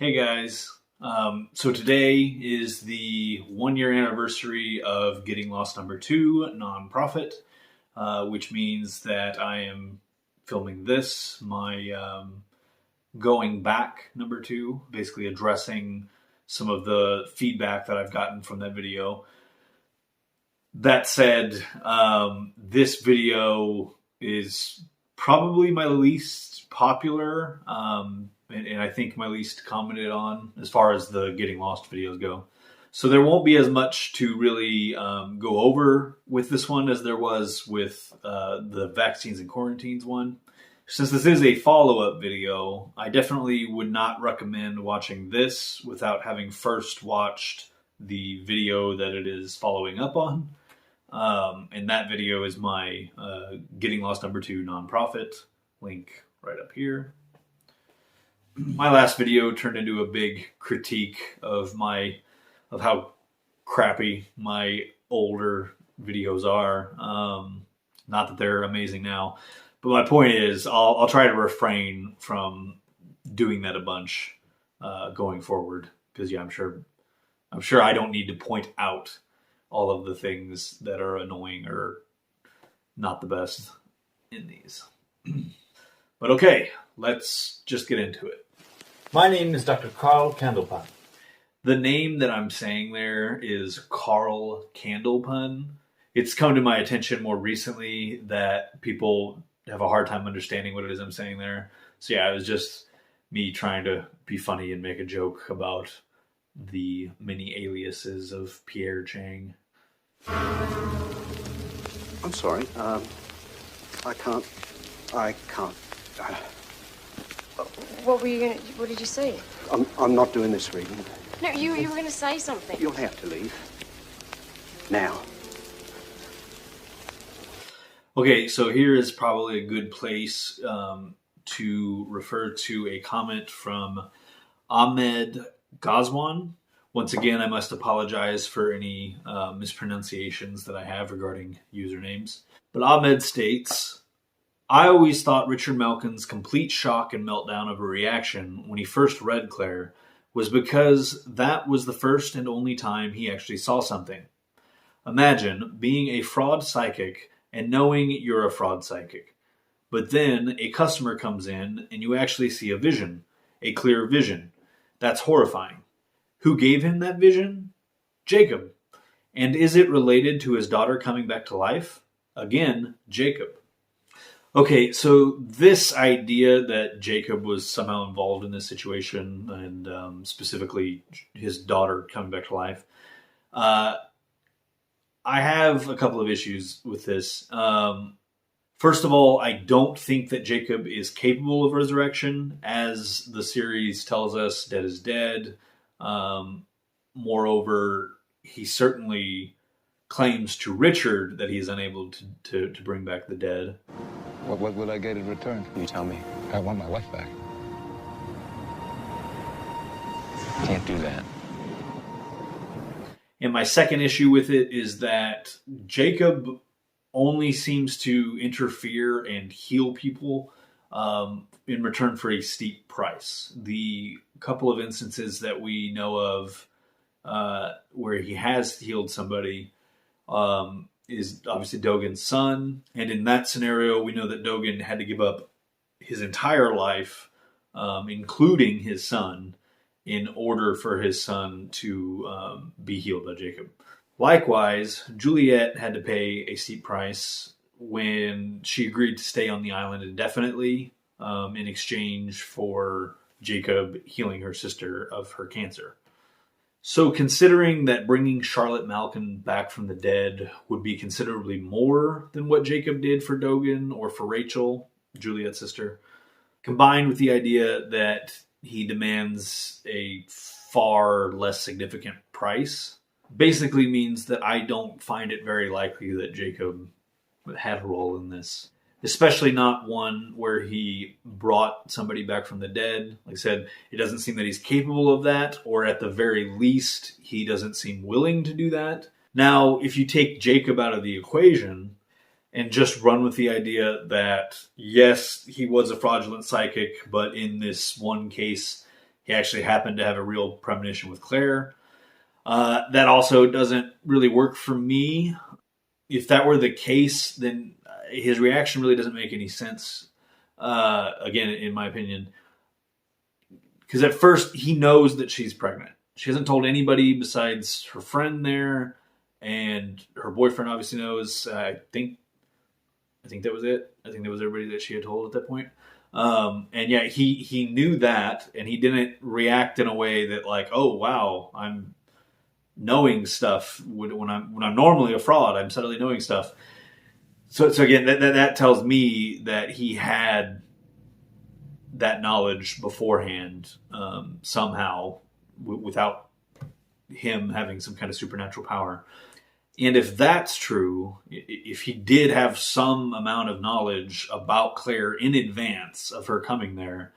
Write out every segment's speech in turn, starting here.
Hey guys, so today is the 1 year anniversary of Getting Lost #2, Nonprophet, which means that I am filming this, my going back #2, basically addressing some of the feedback that I've gotten from that video. That said, this video is probably my least popular, and I think my least commented on as far as the Getting Lost videos go. So there won't be as much to really go over with this one as there was with the vaccines and quarantines one. Since this is a follow-up video, I definitely would not recommend watching this without having first watched the video that it is following up on. And that video is my Getting Lost #2 Nonprophet, link right up here. My last video turned into a big critique of how crappy my older videos are. Not that they're amazing now, but my point is I'll try to refrain from doing that a bunch going forward, because yeah, I'm sure I don't need to point out all of the things that are annoying or not the best in these. But okay, let's just get into it. My name is Dr. Carl Candlepun. The name that I'm saying there is Carl Candlepun. It's come to my attention more recently that people have a hard time understanding what it is I'm saying there. So yeah, it was just me trying to be funny and make a joke about the many aliases of Pierre Chang. I'm sorry. I can't. What were you gonna? What did you say? I'm not doing this reading. No, you were gonna say something. You'll have to leave. Now. Okay, so here is probably a good place to refer to a comment from Ahmed Ghazwan. Once again, I must apologize for any mispronunciations that I have regarding usernames. But Ahmed states, I always thought Richard Malkin's complete shock and meltdown of a reaction when he first read Claire was because that was the first and only time he actually saw something. Imagine being a fraud psychic and knowing you're a fraud psychic. But then a customer comes in and you actually see a vision, a clear vision. That's horrifying. Who gave him that vision? Jacob. And is it related to his daughter coming back to life? Again, Jacob. Okay, so this idea that Jacob was somehow involved in this situation, and specifically his daughter coming back to life, I have a couple of issues with this. First of all, I don't think that Jacob is capable of resurrection. As the series tells us, dead is dead. Moreover, he certainly claims to Richard that he is unable to bring back the dead. What would I get in return? You tell me. I want my wife back. Can't do that. And my second issue with it is that Jacob only seems to interfere and heal people in return for a steep price. The couple of instances that we know of where he has healed somebody is obviously Dogen's son. And in that scenario, we know that Dogen had to give up his entire life, including his son, in order for his son to be healed by Jacob. Likewise, Juliet had to pay a steep price when she agreed to stay on the island indefinitely in exchange for Jacob healing her sister of her cancer. So considering that bringing Charlotte Malkin back from the dead would be considerably more than what Jacob did for Dogen or for Rachel, Juliet's sister, combined with the idea that he demands a far less significant price, basically means that I don't find it very likely that Jacob had a role in this. Especially not one where he brought somebody back from the dead. Like I said, it doesn't seem that he's capable of that, or at the very least, he doesn't seem willing to do that. Now, if you take Jacob out of the equation and just run with the idea that, yes, he was a fraudulent psychic, but in this one case, he actually happened to have a real premonition with Claire. That also doesn't really work for me. If that were the case, then his reaction really doesn't make any sense. Again, in my opinion, because at first he knows that she's pregnant. She hasn't told anybody besides her friend there, and her boyfriend obviously knows. I think that was it. I think that was everybody that she had told at that point. And yeah, he knew that, and he didn't react in a way that like, oh wow, I'm knowing stuff when I'm normally a fraud. I'm suddenly knowing stuff. So again, that tells me that he had that knowledge beforehand, somehow, without him having some kind of supernatural power. And if that's true, if he did have some amount of knowledge about Claire in advance of her coming there,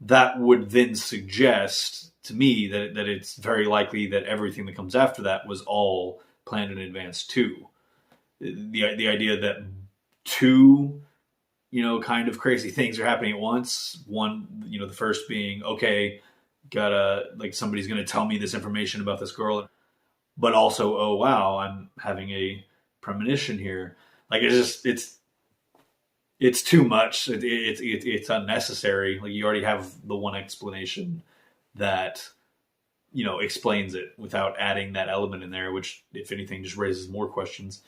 that would then suggest to me that it's very likely that everything that comes after that was all planned in advance too. The idea that two, kind of crazy things are happening at once. One, the first being, okay, somebody's going to tell me this information about this girl, but also, oh wow, I'm having a premonition here. Like it's too much. It's unnecessary. Like you already have the one explanation that explains it without adding that element in there, which if anything just raises more questions.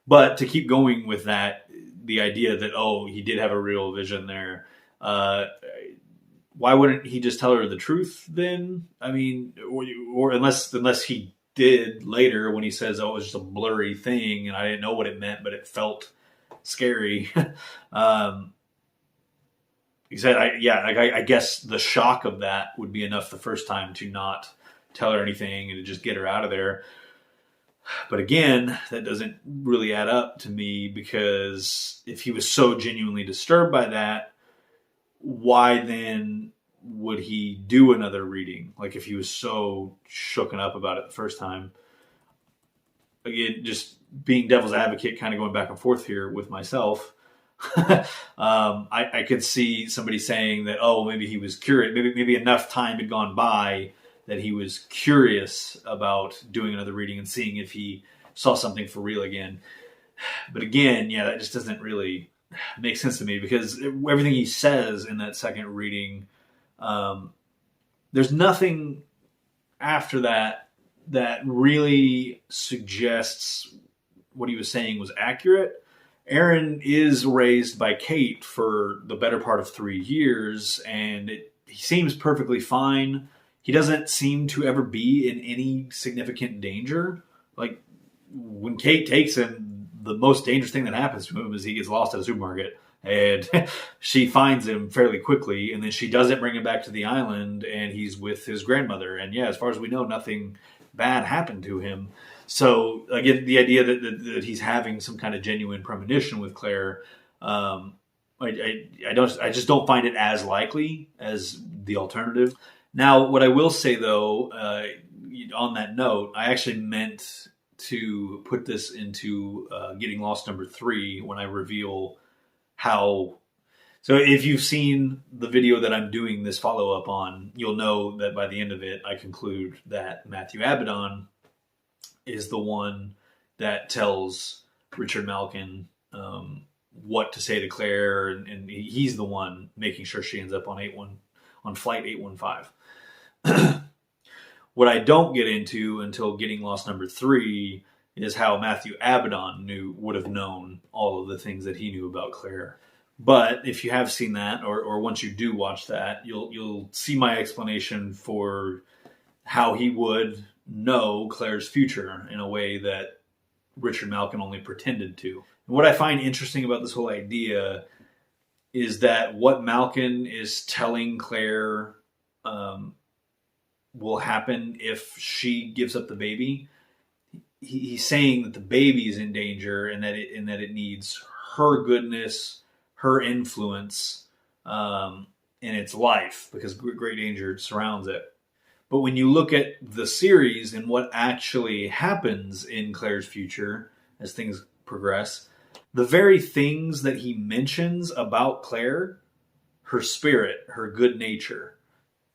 But to keep going with that, the idea that he did have a real vision there. Why wouldn't he just tell her the truth then? I mean, or unless he did later when he says, "Oh, it was just a blurry thing, and I didn't know what it meant, but it felt scary." He said, I guess the shock of that would be enough the first time to not tell her anything and to just get her out of there. But again, that doesn't really add up to me, because if he was so genuinely disturbed by that, why then would he do another reading? Like if he was so shooken up about it the first time. Again, just being devil's advocate, kind of going back and forth here with myself. I could see somebody saying that, maybe he was curious. Maybe enough time had gone by that he was curious about doing another reading and seeing if he saw something for real again. But again, that just doesn't really make sense to me, because everything he says in that second reading, there's nothing after that really suggests what he was saying was accurate. Aaron is raised by Kate for the better part of 3 years, and he seems perfectly fine. He doesn't seem to ever be in any significant danger. Like, when Kate takes him, the most dangerous thing that happens to him is he gets lost at a supermarket, and she finds him fairly quickly, and then she doesn't bring him back to the island, and he's with his grandmother. And as far as we know, nothing bad happened to him. So again, the idea that he's having some kind of genuine premonition with Claire, I just don't find it as likely as the alternative. Now, what I will say though, on that note, I actually meant to put this into Getting Lost number 3 when I reveal how. So if you've seen the video that I'm doing this follow-up on, you'll know that by the end of it, I conclude that Matthew Abaddon is the one that tells Richard Malkin what to say to Claire, and he's the one making sure she ends up on flight 815. What I don't get into until Getting Lost number 3 is how Matthew Abaddon would have known all of the things that he knew about Claire. But if you have seen that, or once you do watch that, you'll see my explanation for how he would know Claire's future in a way that Richard Malkin only pretended to. And what I find interesting about this whole idea is that what Malkin is telling Claire will happen if she gives up the baby. He's saying that the baby is in danger, and that it needs her goodness, her influence in its life, because great danger surrounds it. But when you look at the series and what actually happens in Claire's future as things progress, the very things that he mentions about Claire, her spirit, her good nature,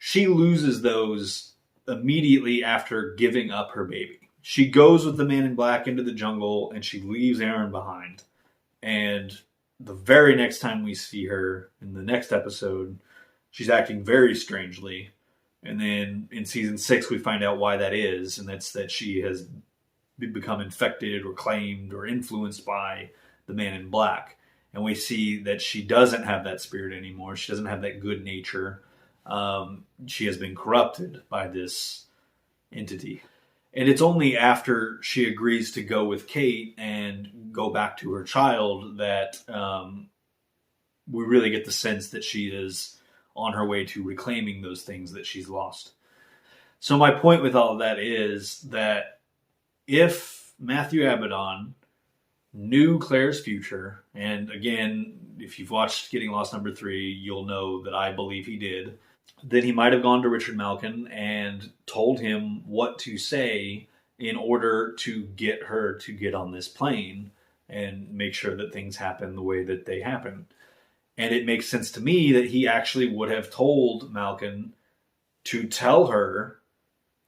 she loses those immediately after giving up her baby. She goes with the man in black into the jungle and she leaves Aaron behind. And the very next time we see her in the next episode, she's acting very strangely. And then in season 6, we find out why that is. And that's that she has become infected or claimed or influenced by the man in black. And we see that she doesn't have that spirit anymore. She doesn't have that good nature. She has been corrupted by this entity. And it's only after she agrees to go with Kate and go back to her child that we really get the sense that she is on her way to reclaiming those things that she's lost. So my point with all of that is that if Matthew Abaddon knew Claire's future, and again, if you've watched Getting Lost number 3, you'll know that I believe he did, then he might have gone to Richard Malkin and told him what to say in order to get her to get on this plane and make sure that things happen the way that they happen. And it makes sense to me that he actually would have told Malkin to tell her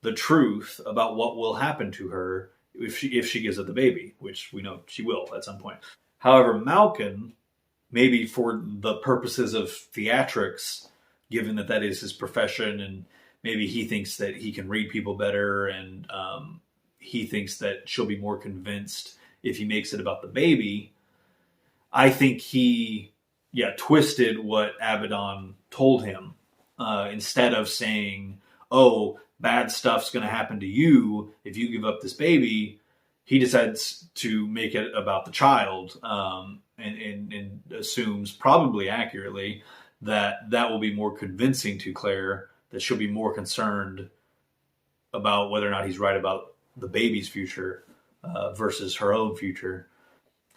the truth about what will happen to her if she gives up the baby, which we know she will at some point. However, Malkin, maybe for the purposes of theatrics, given that that is his profession, and maybe he thinks that he can read people better, and he thinks that she'll be more convinced if he makes it about the baby. I think he, twisted what Abaddon told him. Instead of saying, oh, bad stuff's going to happen to you if you give up this baby, he decides to make it about the child, and assumes, probably accurately, that will be more convincing to Claire, that she'll be more concerned about whether or not he's right about the baby's future versus her own future.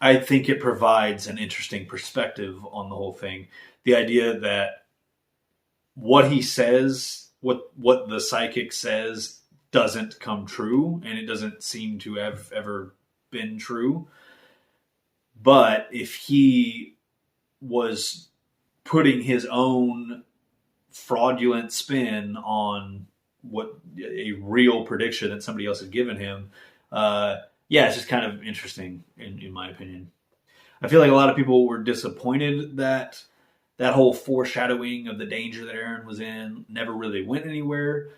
I think it provides an interesting perspective on the whole thing. The idea that what he says, what the psychic says, doesn't come true, and it doesn't seem to have ever been true. But if he was putting his own fraudulent spin on what a real prediction that somebody else had given him, it's just kind of interesting in my opinion. I feel like a lot of people were disappointed that that whole foreshadowing of the danger that Aaron was in never really went anywhere.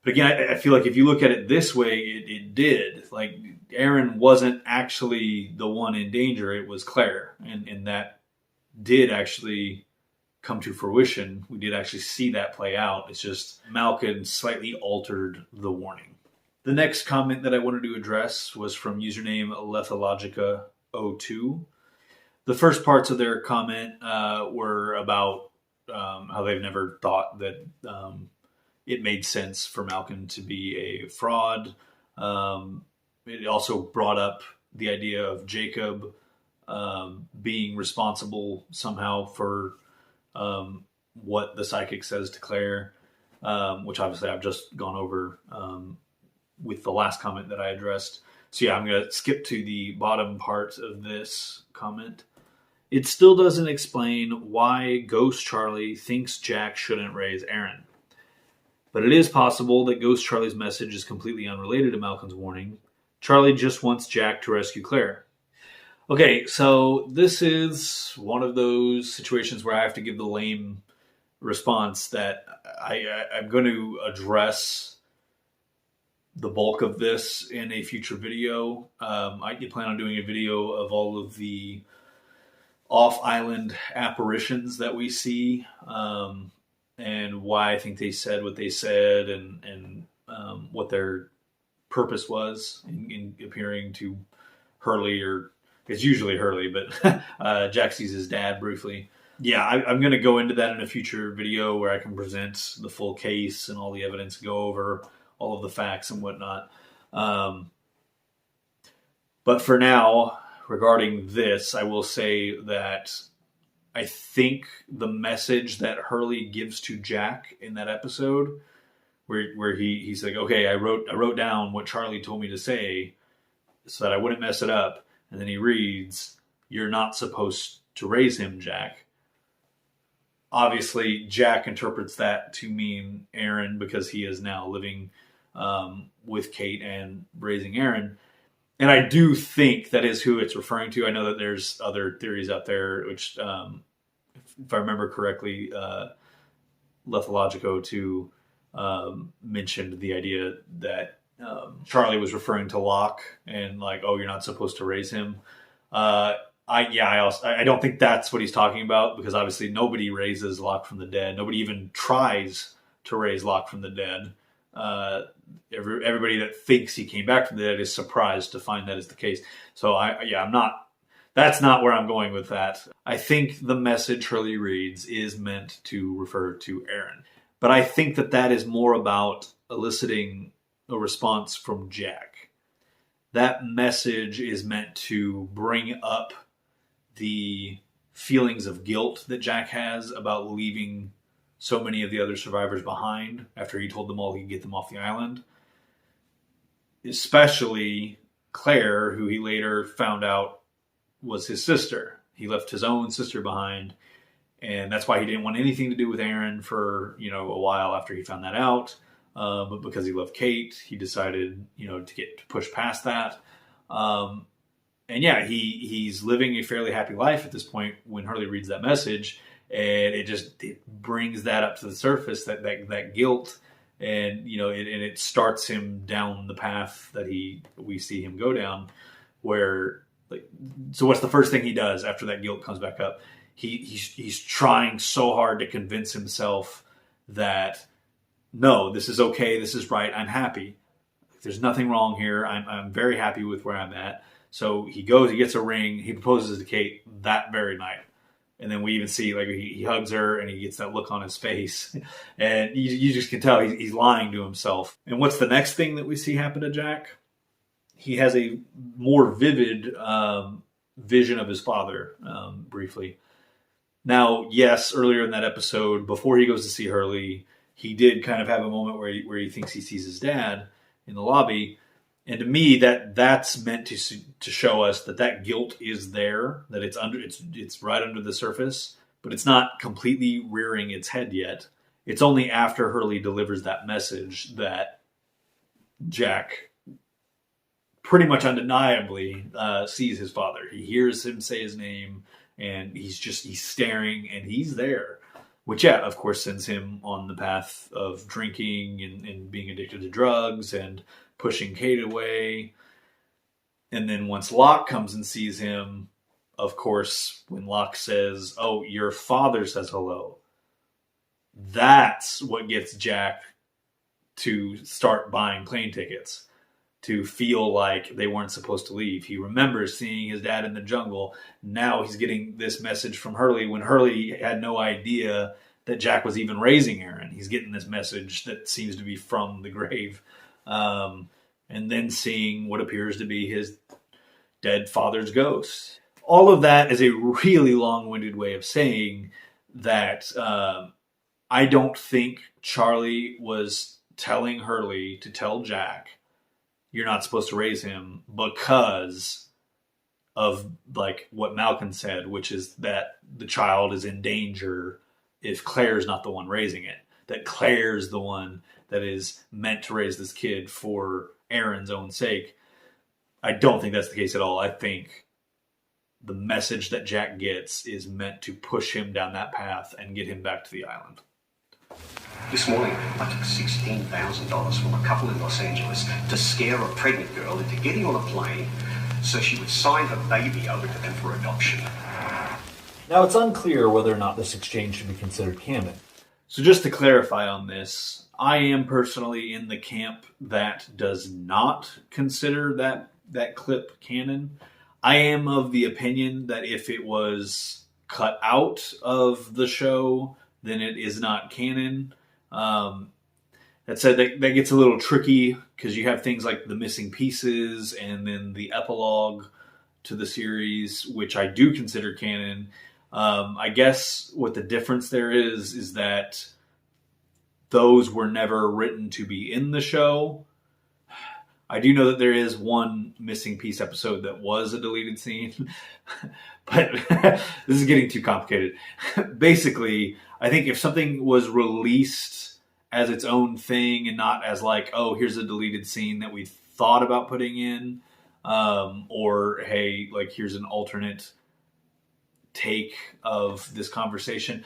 But again, I feel like if you look at it this way, it did. Like, Aaron wasn't actually the one in danger, it was Claire. And that did actually come to fruition. We did actually see that play out. It's just Malkin slightly altered the warning. The next comment that I wanted to address was from username Lethologica02. The first parts of their comment were about how they've never thought that it made sense for Malkin to be a fraud. It also brought up the idea of Jacob being responsible somehow for what the psychic says to Claire, which obviously I've just gone over with the last comment that I addressed. So I'm going to skip to the bottom part of this comment. It still doesn't explain why Ghost Charlie thinks Jack shouldn't raise Aaron. But it is possible that Ghost Charlie's message is completely unrelated to Malkin's warning. Charlie just wants Jack to rescue Claire. Okay, so this is one of those situations where I have to give the lame response that I'm going to address the bulk of this in a future video. I plan on doing a video of all of the off-island apparitions that we see, and why I think they said what they said, and what their purpose was in appearing to Hurley, or it's usually Hurley, but Jack sees his dad briefly. I'm going to go into that in a future video where I can present the full case and all the evidence, go over all of the facts and whatnot. But for now, regarding this, I will say that I think the message that Hurley gives to Jack in that episode, where he's like, okay, I wrote down what Charlie told me to say so that I wouldn't mess it up. And then he reads, "You're not supposed to raise him, Jack." obviously, Jack interprets that to mean Aaron because he is now living with Kate and raising Aaron. And I do think that is who it's referring to. I know that there's other theories out there, which, if I remember correctly, Lethologico too mentioned the idea that Charlie was referring to Locke and like, oh, you're not supposed to raise him. I don't think that's what he's talking about, because obviously nobody raises Locke from the dead. Nobody even tries to raise Locke from the dead. Everybody that thinks he came back from the dead is surprised to find that is the case. So that's not where I'm going with that. I think the message Hurley reads is meant to refer to Aaron. But I think that is more about eliciting a response from Jack. That message is meant to bring up the feelings of guilt that Jack has about leaving so many of the other survivors behind after he told them all he could get them off the island. Especially Claire, who he later found out was his sister. He left his own sister behind, and that's why he didn't want anything to do with Aaron for, a while after he found that out. But because he loved Kate, he decided, to push past that. And yeah, he's living a fairly happy life at this point when Hurley reads that message, and it brings that up to the surface, that guilt, and it starts him down the path that we see him go down. Where, so what's the first thing he does after that guilt comes back up? He's trying so hard to convince himself that no, this is okay, this is right, I'm happy. There's nothing wrong here. I'm very happy with where I'm at. So he goes, he gets a ring, he proposes to Kate that very night. And then we even see, he hugs her and he gets that look on his face. And you just can tell he's lying to himself. And what's the next thing that we see happen to Jack? He has a more vivid vision of his father, briefly. Now, yes, earlier in that episode, before he goes to see Hurley, he did kind of have a moment where he thinks he sees his dad in the lobby. And to me, that's meant to show us that guilt is there, that it's right under the surface, but it's not completely rearing its head yet. It's only after Hurley delivers that message that Jack pretty much undeniably sees his father. He hears him say his name, and he's staring, and he's there. Which, yeah, of course, sends him on the path of drinking and being addicted to drugs and pushing Kate away. And then once Locke comes and sees him, of course, when Locke says, oh, your father says hello, that's what gets Jack to start buying plane tickets, to feel like they weren't supposed to leave. He remembers seeing his dad in the jungle. Now he's getting this message from Hurley when Hurley had no idea that Jack was even raising Aaron. He's getting this message that seems to be from the grave. And then seeing what appears to be his dead father's ghost. All of that is a really long-winded way of saying that I don't think Charlie was telling Hurley to tell Jack, you're not supposed to raise him, because of what Malcolm said, which is that the child is in danger if Claire's not the one raising it. That Claire's the one that is meant to raise this kid for Aaron's own sake. I don't think that's the case at all. I think the message that Jack gets is meant to push him down that path and get him back to the island. This morning, I took $16,000 from a couple in Los Angeles to scare a pregnant girl into getting on a plane so she would sign her baby over to them for adoption. Now, it's unclear whether or not this exchange should be considered canon. So just to clarify on this, I am personally in the camp that does not consider that clip canon. I am of the opinion that if it was cut out of the show, then it is not canon. That said, that gets a little tricky because you have things like the missing pieces and then the epilogue to the series, which I do consider canon. I guess what the difference there is that those were never written to be in the show. I do know that there is one missing piece episode that was a deleted scene, but this is getting too complicated. Basically, I think if something was released as its own thing and not as like, oh, here's a deleted scene that we thought about putting in, or hey, like here's an alternate take of this conversation.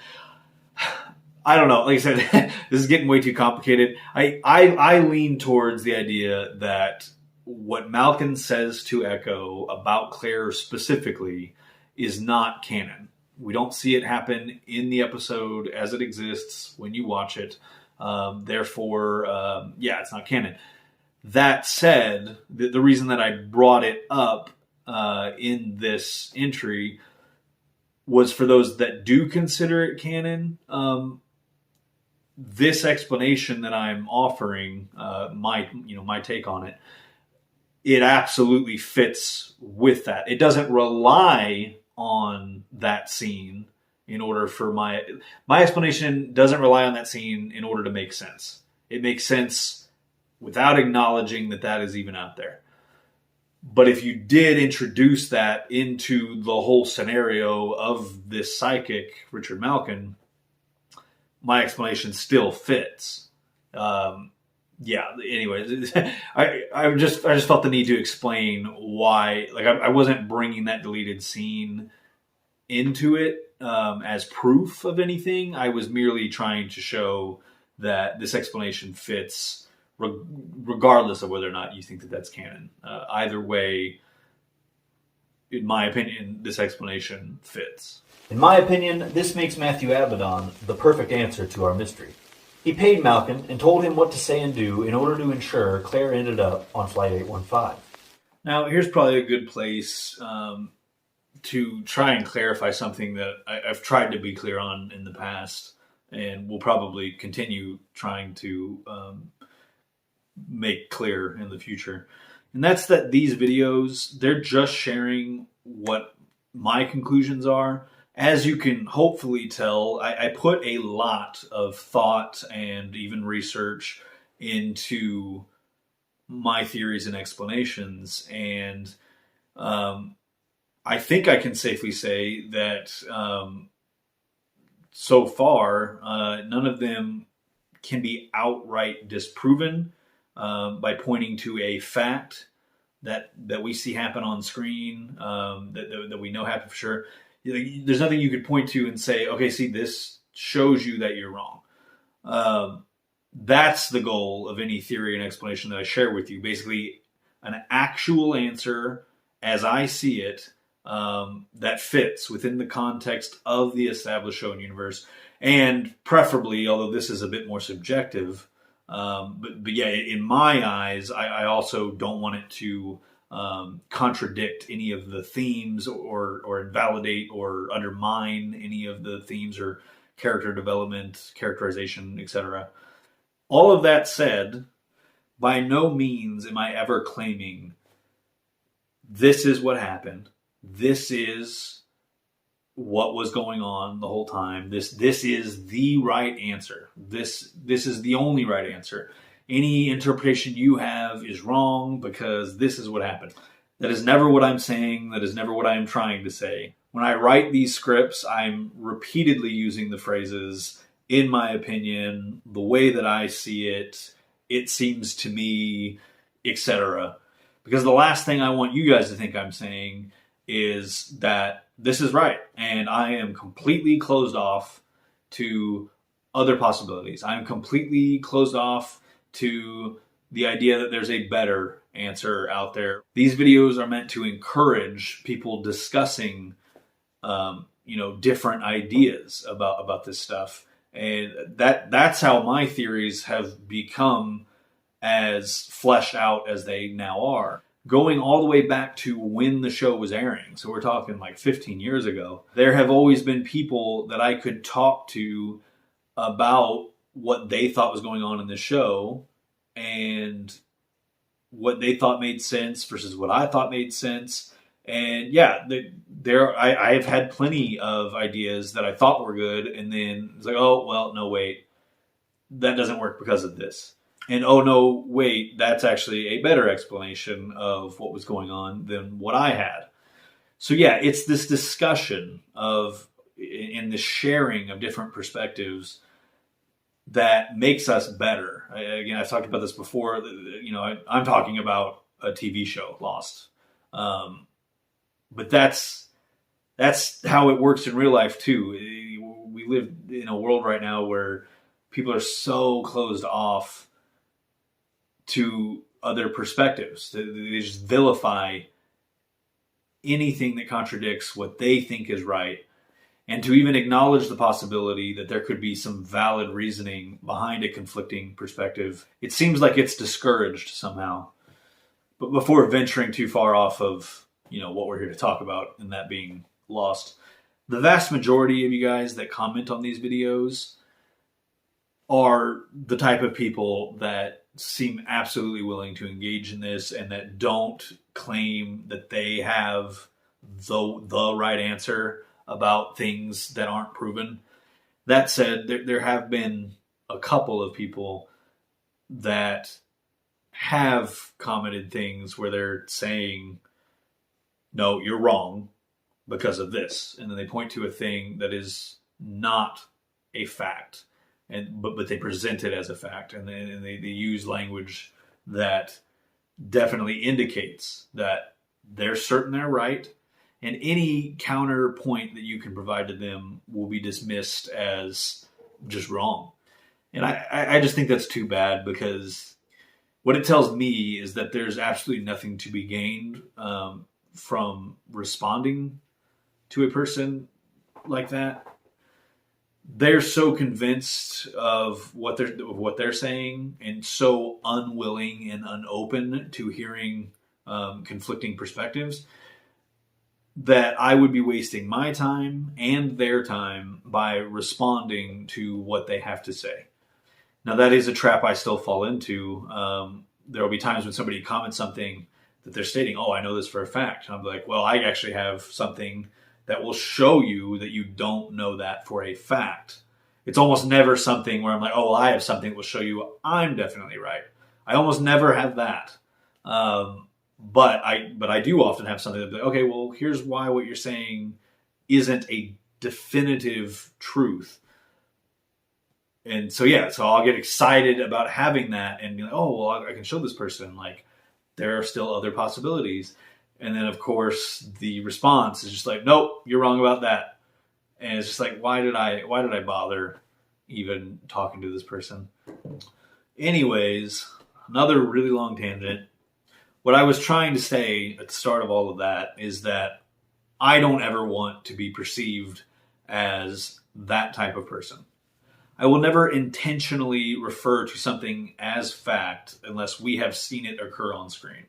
I don't know. Like I said, this is getting way too complicated. I lean towards the idea that what Malkin says to Echo about Claire specifically is not canon. We don't see it happen in the episode as it exists when you watch it. Therefore, it's not canon. That said, the reason that I brought it up in this entry was for those that do consider it canon. This explanation that I'm offering, my take on it, it absolutely fits with that. It doesn't rely on that scene in order for my explanation doesn't rely on that scene in order to make sense. It makes sense without acknowledging that that is even out there. But if you did introduce that into the whole scenario of this psychic, Richard Malkin, my explanation still fits. Anyways, I just felt the need to explain why, like I wasn't bringing that deleted scene into it as proof of anything. I was merely trying to show that this explanation fits regardless of whether or not you think that that's canon. Either way, in my opinion, this explanation fits. In my opinion, this makes Matthew Abaddon the perfect answer to our mystery. He paid Malkin and told him what to say and do in order to ensure Claire ended up on Flight 815. Now, here's probably a good place to try and clarify something that I've tried to be clear on in the past and will probably continue trying to make clear in the future. And that's that these videos, they're just sharing what my conclusions are. As you can hopefully tell, I put a lot of thought and even research into my theories and explanations. And I think I can safely say that so far, none of them can be outright disproven by pointing to a fact that we see happen on screen, that we know happen for sure. There's nothing you could point to and say, okay, see, this shows you that you're wrong. That's the goal of any theory and explanation that I share with you. Basically, an actual answer as I see it that fits within the context of the established show and universe. And preferably, although this is a bit more subjective, but yeah, in my eyes, I also don't want it to contradict any of the themes or invalidate or undermine any of the themes or character development, characterization, etc. All of that said, by no means am I ever claiming this is what happened. This is what was going on the whole time. This is the right answer. This is the only right answer. Any interpretation you have is wrong because this is what happened. That is never what I'm saying. That is never what I am trying to say. When I write these scripts, I'm repeatedly using the phrases, in my opinion, the way that I see it, it seems to me, etc. Because the last thing I want you guys to think I'm saying is that this is right. And I am completely closed off to other possibilities. I'm completely closed off to the idea that there's a better answer out there. These videos are meant to encourage people discussing, different ideas about this stuff. And that's how my theories have become as fleshed out as they now are. Going all the way back to when the show was airing, so we're talking like 15 years ago, there have always been people that I could talk to about what they thought was going on in the show and what they thought made sense versus what I thought made sense. And yeah, I've had plenty of ideas that I thought were good, and then it's like, oh, well, no, wait, that doesn't work because of this. And oh, no, wait, that's actually a better explanation of what was going on than what I had. So yeah, it's this discussion of, in the sharing of different perspectives that makes us better. Again, I've talked about this before. I'm talking about a TV show, Lost. But that's how it works in real life too. We live in a world right now where people are so closed off to other perspectives. They just vilify anything that contradicts what they think is right. And to even acknowledge the possibility that there could be some valid reasoning behind a conflicting perspective, it seems like it's discouraged somehow. But before venturing too far off of, what we're here to talk about, and that being Lost, the vast majority of you guys that comment on these videos are the type of people that seem absolutely willing to engage in this and that don't claim that they have the right answer about things that aren't proven. That said, there have been a couple of people that have commented things where they're saying, no, you're wrong because of this. And then they point to a thing that is not a fact, but they present it as a fact. And they use language that definitely indicates that they're certain they're right. And any counterpoint that you can provide to them will be dismissed as just wrong. And I just think that's too bad, because what it tells me is that there's absolutely nothing to be gained from responding to a person like that. They're so convinced of what they're saying, and so unwilling and unopen to hearing conflicting perspectives, that I would be wasting my time and their time by responding to what they have to say. Now, that is a trap I still fall into. There will be times when somebody comments something that they're stating, oh, I know this for a fact. And I'm like, well, I actually have something that will show you that you don't know that for a fact. It's almost never something where I'm like, oh, well, I have something that will show you I'm definitely right. I almost never have that. But I do often have something that's like, okay, well, here's why what you're saying isn't a definitive truth. And so I'll get excited about having that and be like, oh, well, I can show this person, like, there are still other possibilities. And then, of course, the response is just like, nope, you're wrong about that. And it's just like, why did I bother even talking to this person? Anyways, another really long tangent. What I was trying to say at the start of all of that is that I don't ever want to be perceived as that type of person. I will never intentionally refer to something as fact unless we have seen it occur on screen.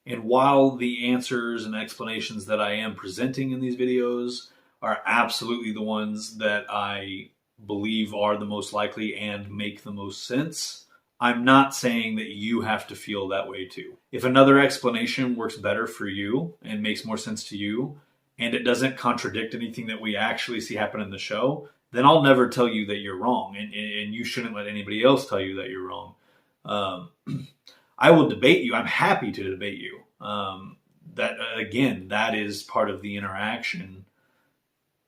And while the answers and explanations that I am presenting in these videos are absolutely the ones that I believe are the most likely and make the most sense, I'm not saying that you have to feel that way too. If another explanation works better for you and makes more sense to you, and it doesn't contradict anything that we actually see happen in the show, then I'll never tell you that you're wrong, and you shouldn't let anybody else tell you that you're wrong. I will debate you. I'm happy to debate you. That is part of the interaction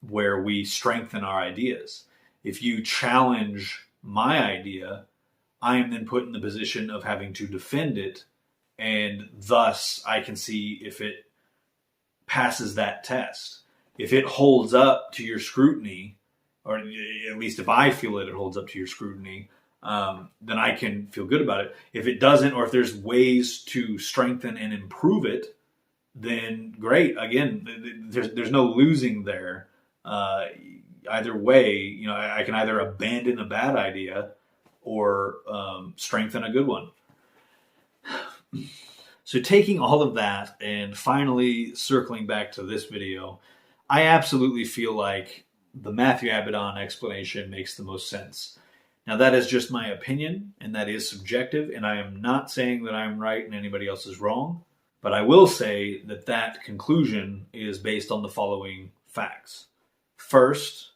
where we strengthen our ideas. If you challenge my idea, I am then put in the position of having to defend it, and thus I can see if it passes that test. If it holds up to your scrutiny, or at least if I feel that it holds up to your scrutiny, then I can feel good about it. If it doesn't, or if there's ways to strengthen and improve it, then great. Again, there's no losing there. Either way, I can either abandon a bad idea or strengthen a good one. So taking all of that and finally circling back to this video, I absolutely feel like the Matthew Abaddon explanation makes the most sense. Now, that is just my opinion, and that is subjective, and I am not saying that I'm right and anybody else is wrong, but I will say that that conclusion is based on the following facts. First,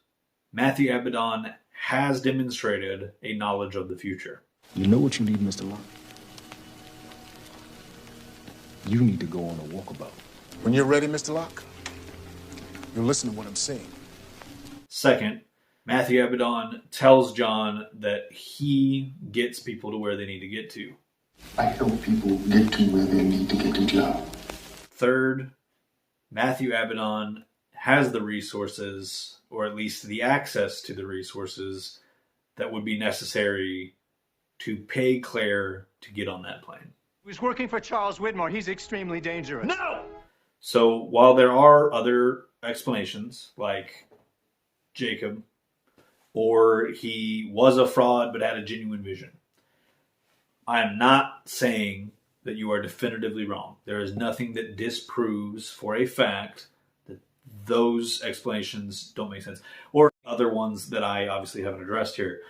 Matthew Abaddon has demonstrated a knowledge of the future. You know what you need, Mr. Locke? You need to go on a walkabout. When you're ready, Mr. Locke, you'll listen to what I'm saying. Second, Matthew Abaddon tells John that he gets people to where they need to get to. I help people get to where they need to get to, John. Third, Matthew Abaddon has the resources, or at least the access to the resources, that would be necessary to pay Claire to get on that plane. He was working for Charles Widmore. He's extremely dangerous. No! So while there are other explanations, like Jacob, or he was a fraud but had a genuine vision, I am not saying that you are definitively wrong. There is nothing that disproves for a fact that those explanations don't make sense. Or other ones that I obviously haven't addressed here.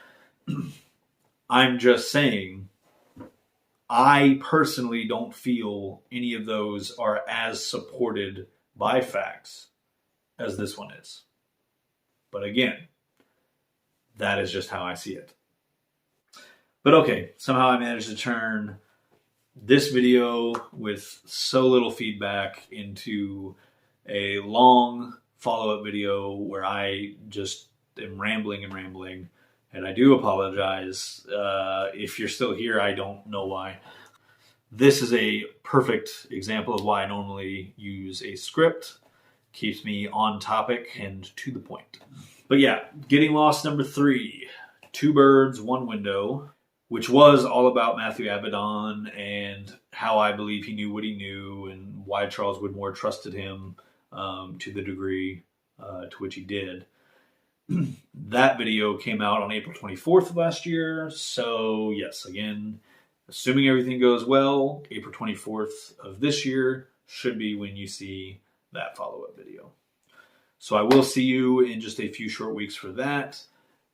I'm just saying, I personally don't feel any of those are as supported by facts as this one is. But again, that is just how I see it. But okay, somehow I managed to turn this video with so little feedback into a long follow-up video where I just am rambling. And I do apologize. If you're still here, I don't know why. This is a perfect example of why I normally use a script. Keeps me on topic and to the point. But yeah, Getting Lost number 3, Two Birds, One Window, which was all about Matthew Abaddon and how I believe he knew what he knew and why Charles Widmore trusted him to the degree to which he did. That video came out on April 24th of last year. So yes, again, assuming everything goes well, April 24th of this year should be when you see that follow-up video. So I will see you in just a few short weeks for that.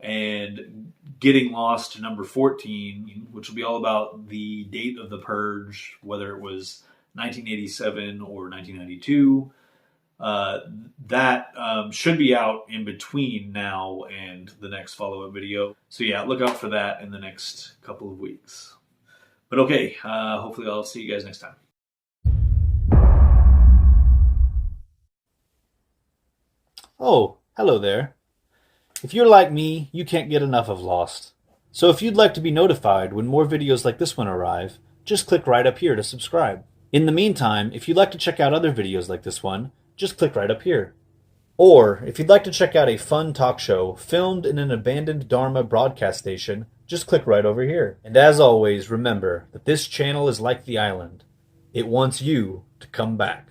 And Getting Lost number 14, which will be all about the date of the purge, whether it was 1987 or 1992. That should be out in between now and the next follow-up video. So yeah, look out for that in the next couple of weeks. But okay, hopefully I'll see you guys next time. Oh, hello there. If you're like me, you can't get enough of Lost. So if you'd like to be notified when more videos like this one arrive, just click right up here to subscribe. In the meantime, if you'd like to check out other videos like this one, just click right up here. Or, if you'd like to check out a fun talk show filmed in an abandoned Dharma broadcast station, just click right over here. And as always, remember that this channel is like the island. It wants you to come back.